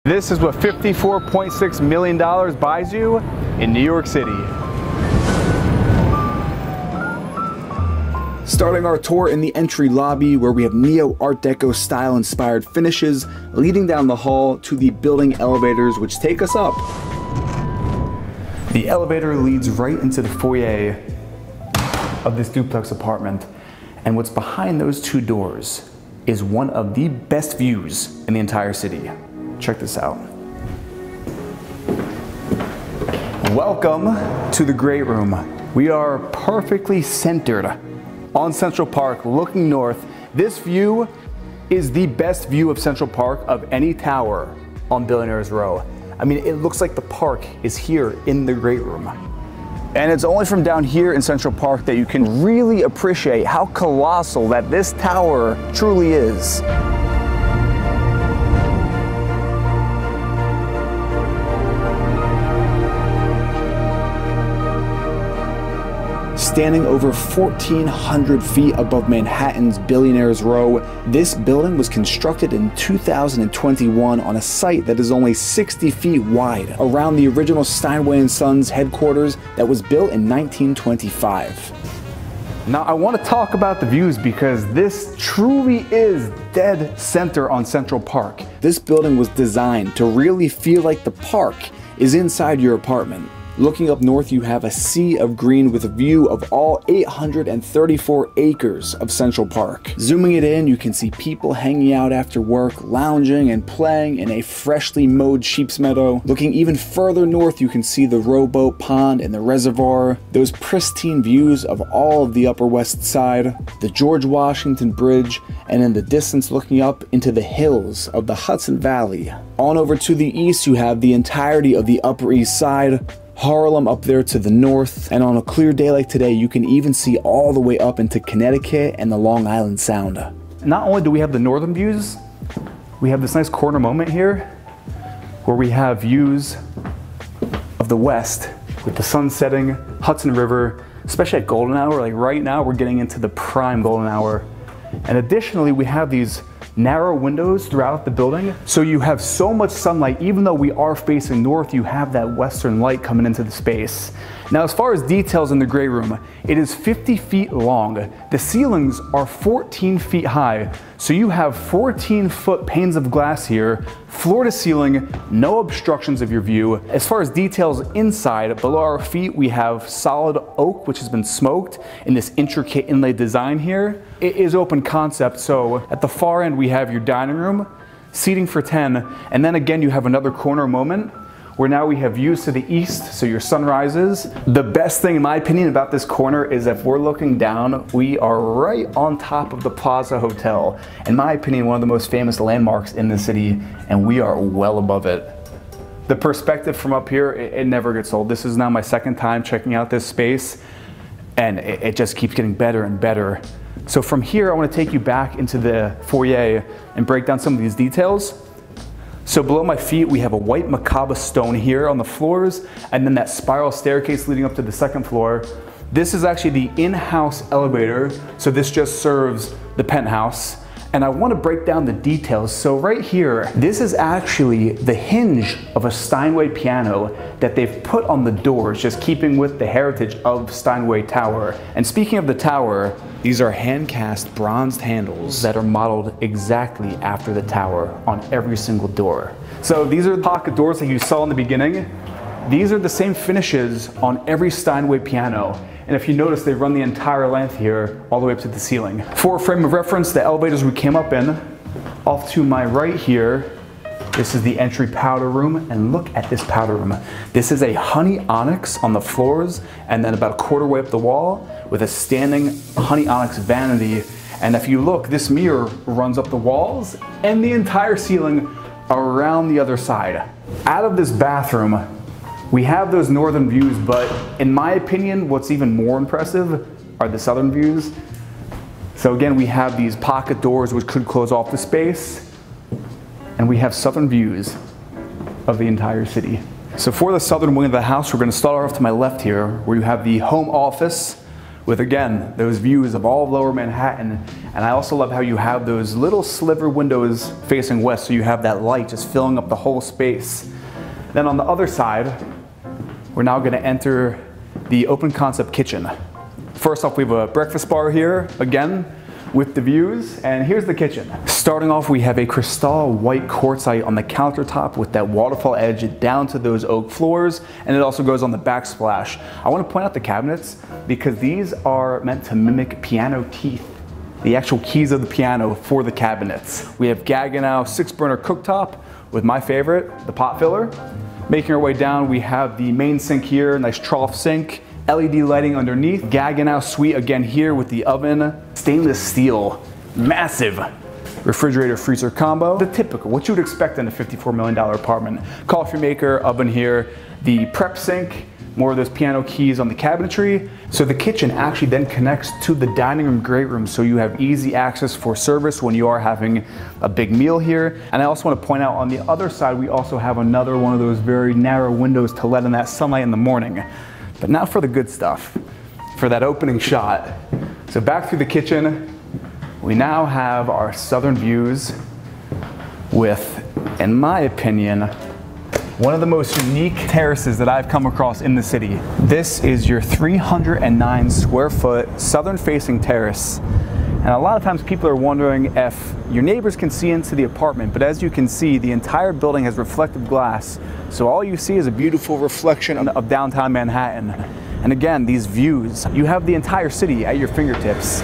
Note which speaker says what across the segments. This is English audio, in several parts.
Speaker 1: This is what $54.6 million buys you in New York City.
Speaker 2: Starting our tour in the entry lobby, where we have neo Art Deco style inspired finishes, leading down the hall to the building elevators which take us up.
Speaker 1: The elevator leads right into the foyer of this duplex apartment, and what's behind those two doors is one of the best views in the entire city. Check this out. Welcome to the Great Room. We are perfectly centered on Central Park, looking north. This view is the best view of Central Park of any tower on Billionaires Row. I mean, it looks like the park is here in the Great Room. And it's only from down here in Central Park that you can really appreciate how colossal that this tower truly is.
Speaker 2: Standing over 1,400 feet above Manhattan's Billionaires Row, this building was constructed in 2021 on a site that is only 60 feet wide, around the original Steinway & Sons headquarters that was built in 1925.
Speaker 1: Now I want to talk about the views because this truly is dead center on Central Park.
Speaker 2: This building was designed to really feel like the park is inside your apartment. Looking up north, you have a sea of green with a view of all 834 acres of Central Park. Zooming it in, you can see people hanging out after work, lounging and playing in a freshly mowed sheep's meadow. Looking even further north, you can see the rowboat pond and the reservoir, those pristine views of all of the Upper West Side, the George Washington Bridge, and in the distance looking up into the hills of the Hudson Valley. On over to the east, you have the entirety of the Upper East Side, Harlem up there to the north, and on a clear day like today, you can even see all the way up into Connecticut and the Long Island Sound.
Speaker 1: Not only do we have the northern views, we have this nice corner moment here where we have views of the west with the sun setting, Hudson River, especially at golden hour. Like right now, we're getting into the prime golden hour. And additionally, we have these narrow windows throughout the building, so you have so much sunlight. Even though we are facing north, you have that western light coming into the space. Now, as far as details in the Great Room, it is 50 feet long. The ceilings are 14 feet high, so you have 14-foot panes of glass here, floor to ceiling, no obstructions of your view. As far as details inside, below our feet, we have solid oak, which has been smoked in this intricate inlay design here. It is open concept, so at the far end, we have your dining room, seating for 10, and then again, you have another corner moment where now we have views to the east, so your sun rises. The best thing, in my opinion, about this corner is if we're looking down, we are right on top of the Plaza Hotel. In my opinion, one of the most famous landmarks in the city, and we are well above it. The perspective from up here, it never gets old. This is now my second time checking out this space, and it just keeps getting better and better. So from here, I want to take you back into the foyer and break down some of these details. So below my feet, we have a white macaba stone here on the floors, and then that spiral staircase leading up to the second floor. This is actually the in-house elevator, so this just serves the penthouse. And I want to break down the details. So right here, this is actually the hinge of a Steinway piano that they've put on the doors, just keeping with the heritage of Steinway Tower. And speaking of the tower, these are hand-cast bronzed handles that are modeled exactly after the tower on every single door. So these are the pocket doors that you saw in the beginning. These are the same finishes on every Steinway piano. And if you notice, they run the entire length here, all the way up to the ceiling. For a frame of reference, the elevators we came up in, off to my right here, this is the entry powder room, and look at this powder room. This is a honey onyx on the floors, and then about a quarter way up the wall with a standing honey onyx vanity. And if you look, this mirror runs up the walls and the entire ceiling around the other side. Out of this bathroom, we have those northern views, but in my opinion, what's even more impressive are the southern views. So again, we have these pocket doors which could close off the space, and we have southern views of the entire city. So for the southern wing of the house, we're going to start off to my left here, where you have the home office with, again, those views of all of Lower Manhattan. And I also love how you have those little sliver windows facing west, so you have that light just filling up the whole space. Then on the other side, we're now gonna enter the open concept kitchen. First off, we have a breakfast bar here, again, with the views, and here's the kitchen. Starting off, we have a crystal white quartzite on the countertop with that waterfall edge down to those oak floors, and it also goes on the backsplash. I want to point out the cabinets because these are meant to mimic piano teeth, the actual keys of the piano for the cabinets. We have Gaggenau 6-burner cooktop with my favorite, the pot filler. Making our way down, we have the main sink here, nice trough sink, LED lighting underneath. Gaggenau suite again here with the oven, stainless steel, massive refrigerator freezer combo. The typical, what you would expect in a $54 million apartment. Coffee maker, oven here, the prep sink, more of those piano keys on the cabinetry. So the kitchen actually then connects to the dining room, great room, so you have easy access for service when you are having a big meal here. And I also want to point out on the other side, we also have another one of those very narrow windows to let in that sunlight in the morning. But now for the good stuff, for that opening shot. So back through the kitchen, we now have our southern views with, in my opinion, one of the most unique terraces that I've come across in the city. This is your 309 square foot southern facing terrace. And a lot of times people are wondering if your neighbors can see into the apartment, but as you can see, the entire building has reflective glass. So all you see is a beautiful reflection of downtown Manhattan. And again, these views, you have the entire city at your fingertips.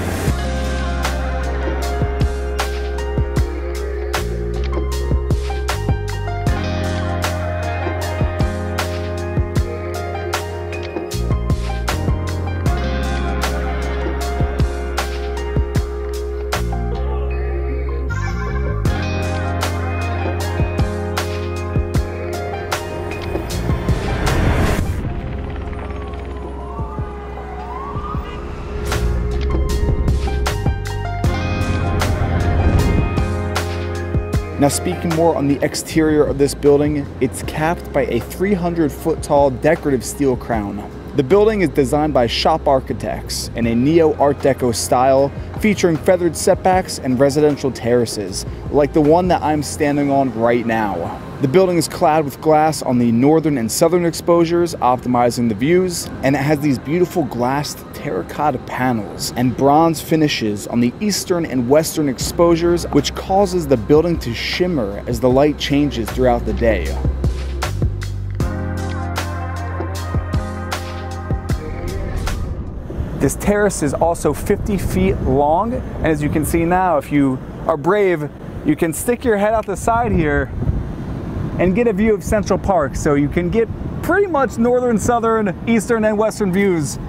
Speaker 2: Now speaking more on the exterior of this building, it's capped by a 300-foot tall decorative steel crown. The building is designed by shop architects in a neo-Art Deco style, featuring feathered setbacks and residential terraces, like the one that I'm standing on right now. The building is clad with glass on the northern and southern exposures, optimizing the views, and it has these beautiful glassed terracotta panels and bronze finishes on the eastern and western exposures, which causes the building to shimmer as the light changes throughout the day.
Speaker 1: This terrace is also 50 feet long, and as you can see now, if you are brave, you can stick your head out the side here and get a view of Central Park. So you can get pretty much northern, southern, eastern, and western views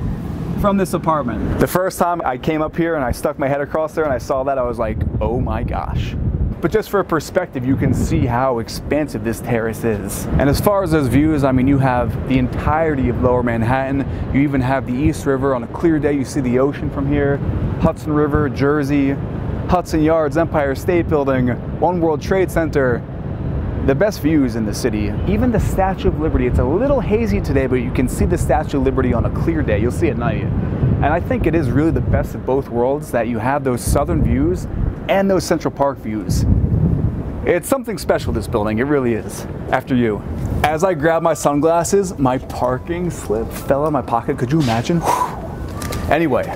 Speaker 1: from this apartment. The first time I came up here and I stuck my head across there and I saw that, I was like, oh my gosh. But just for perspective, you can see how expansive this terrace is. And as far as those views, I mean, you have the entirety of Lower Manhattan. You even have the East River. On a clear day, you see the ocean from here. Hudson River, Jersey, Hudson Yards, Empire State Building, One World Trade Center. The best views in the city. Even the Statue of Liberty. It's a little hazy today, but you can see the Statue of Liberty on a clear day. You'll see at night. And I think it is really the best of both worlds, that you have those southern views and those Central Park views. It's something special, this building, it really is. After you. As I grab my sunglasses, my parking slip fell out of my pocket. Could you imagine? Whew. Anyway,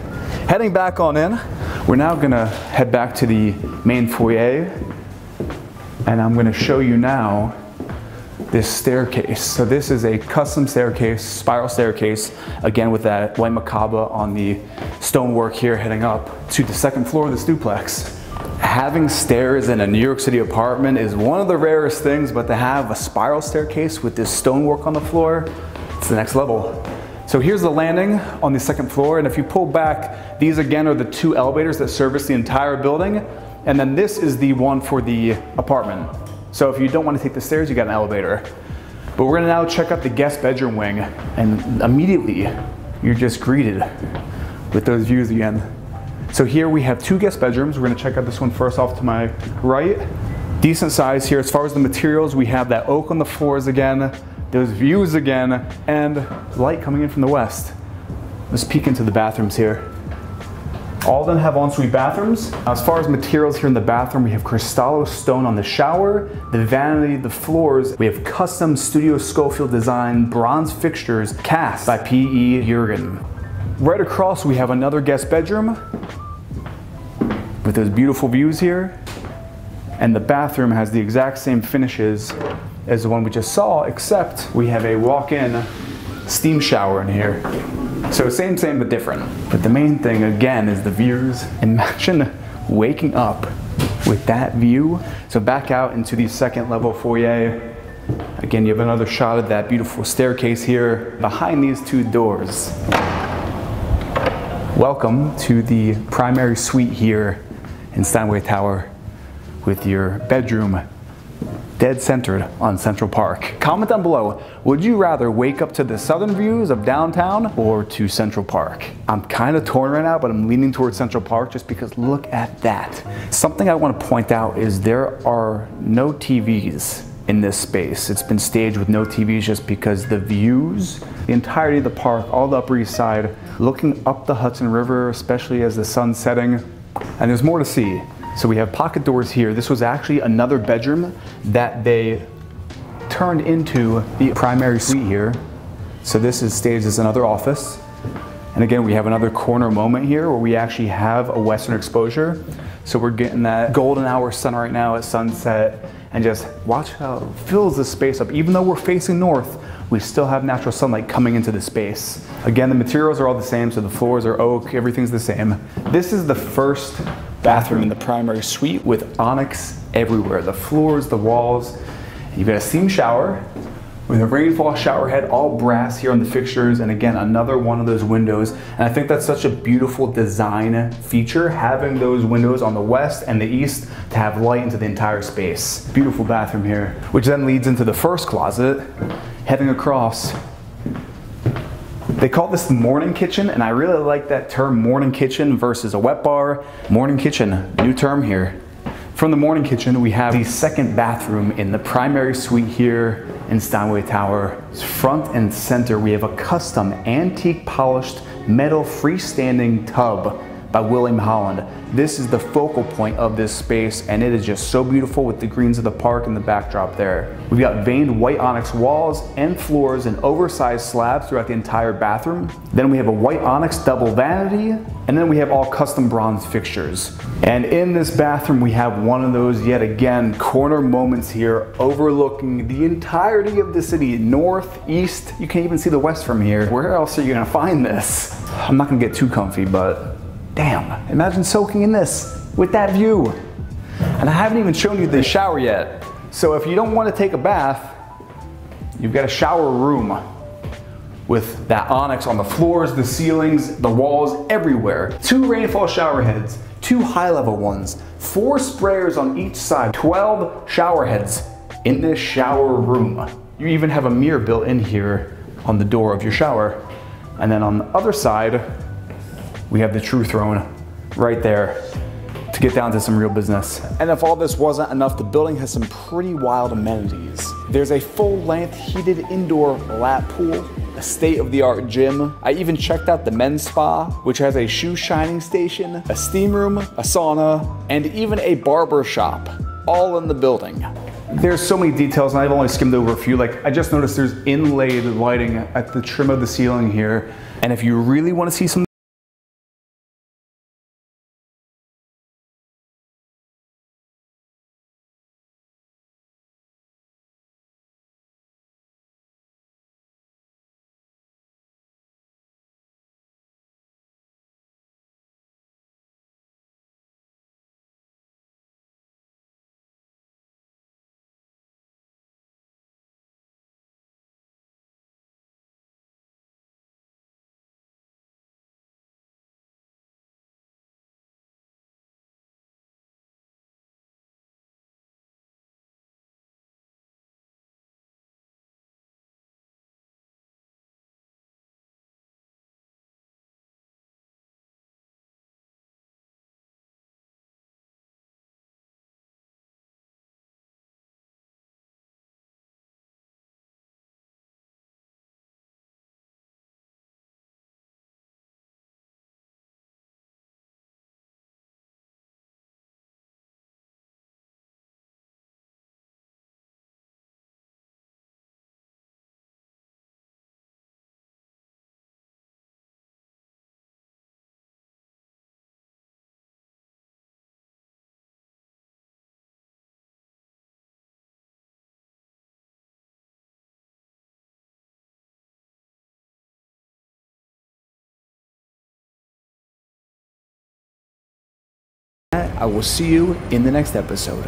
Speaker 1: heading back on in, we're now gonna head back to the main foyer, and I'm gonna show you now this staircase. So this is a custom staircase, spiral staircase, again with that white macabre on the stonework here heading up to the second floor of this duplex. Having stairs in a New York City apartment is one of the rarest things, but to have a spiral staircase with this stonework on the floor, it's the next level. So here's the landing on the second floor, and if you pull back, these again are the two elevators that service the entire building, and then this is the one for the apartment. So if you don't want to take the stairs, you got an elevator. But we're gonna now check out the guest bedroom wing, and immediately you're just greeted with those views again. So here we have two guest bedrooms. We're gonna check out this one first off to my right. Decent size here. As far as the materials, we have that oak on the floors again, those views again, and light coming in from the west. Let's peek into the bathrooms here. All of them have ensuite bathrooms. As far as materials here in the bathroom, we have Cristallo stone on the shower, the vanity, the floors. We have custom Studio Schofield design bronze fixtures cast by P.E. Jurgen. Right across, we have another guest bedroom with those beautiful views here. And the bathroom has the exact same finishes as the one we just saw, except we have a walk-in steam shower in here. So same but different. But the main thing again is the views. Imagine waking up with that view. So back out into the second level foyer. Again, you have another shot of that beautiful staircase here behind these two doors. Welcome to the primary suite here in Steinway Tower with your bedroom dead centered on Central Park. Comment down below, would you rather wake up to the southern views of downtown or to Central Park? I'm kind of torn right now, but I'm leaning towards Central Park just because look at that. Something I want to point out is there are no TVs in this space. It's been staged with no TVs just because the views, the entirety of the park, all the Upper East Side, looking up the Hudson River, especially as the sun's setting, and there's more to see. So we have pocket doors here. This was actually another bedroom that they turned into the primary suite here. So this is staged as another office. And again, we have another corner moment here where we actually have a western exposure. So we're getting that golden hour sun right now at sunset, and just watch how it fills the space up. Even though we're facing north, we still have natural sunlight coming into the space. Again, the materials are all the same, so the floors are oak, everything's the same. This is the first bathroom in the primary suite with onyx everywhere. The floors, the walls. You've got a steam shower with a rainfall shower head, all brass here on the fixtures, and again, another one of those windows. And I think that's such a beautiful design feature, having those windows on the west and the east to have light into the entire space. Beautiful bathroom here, which then leads into the first closet, heading across. They call this the morning kitchen, and I really like that term, morning kitchen versus a wet bar. Morning kitchen, new term here. From the morning kitchen, we have the second bathroom in the primary suite here in Steinway Tower. Front and center, we have a custom antique polished metal freestanding tub by William Holland. This is the focal point of this space, and it is just so beautiful with the greens of the park and the backdrop there. We've got veined white onyx walls and floors and oversized slabs throughout the entire bathroom. Then we have a white onyx double vanity, and then we have all custom bronze fixtures. And in this bathroom, we have one of those, yet again, corner moments here overlooking the entirety of the city, north, east. You can even see the west from here. Where else are you gonna find this? I'm not gonna get too comfy, but damn, imagine soaking in this with that view. And I haven't even shown you the shower yet. So if you don't want to take a bath, you've got a shower room with that onyx on the floors, the ceilings, the walls, everywhere. 2 rainfall shower heads, 2 high-level ones, 4 sprayers on each side, 12 shower heads in this shower room. You even have a mirror built in here on the door of your shower. And then on the other side, we have the true throne right there to get down to some real business.
Speaker 2: And if all this wasn't enough, the building has some pretty wild amenities. There's a full-length heated indoor lap pool, a state-of-the-art gym. I even checked out the men's spa, which has a shoe shining station, a steam room, a sauna, and even a barber shop, all in the building.
Speaker 1: There's so many details, and I've only skimmed over a few. Like, I just noticed there's inlaid lighting at the trim of the ceiling here. And if you really want to see some
Speaker 2: I will see you in the next episode.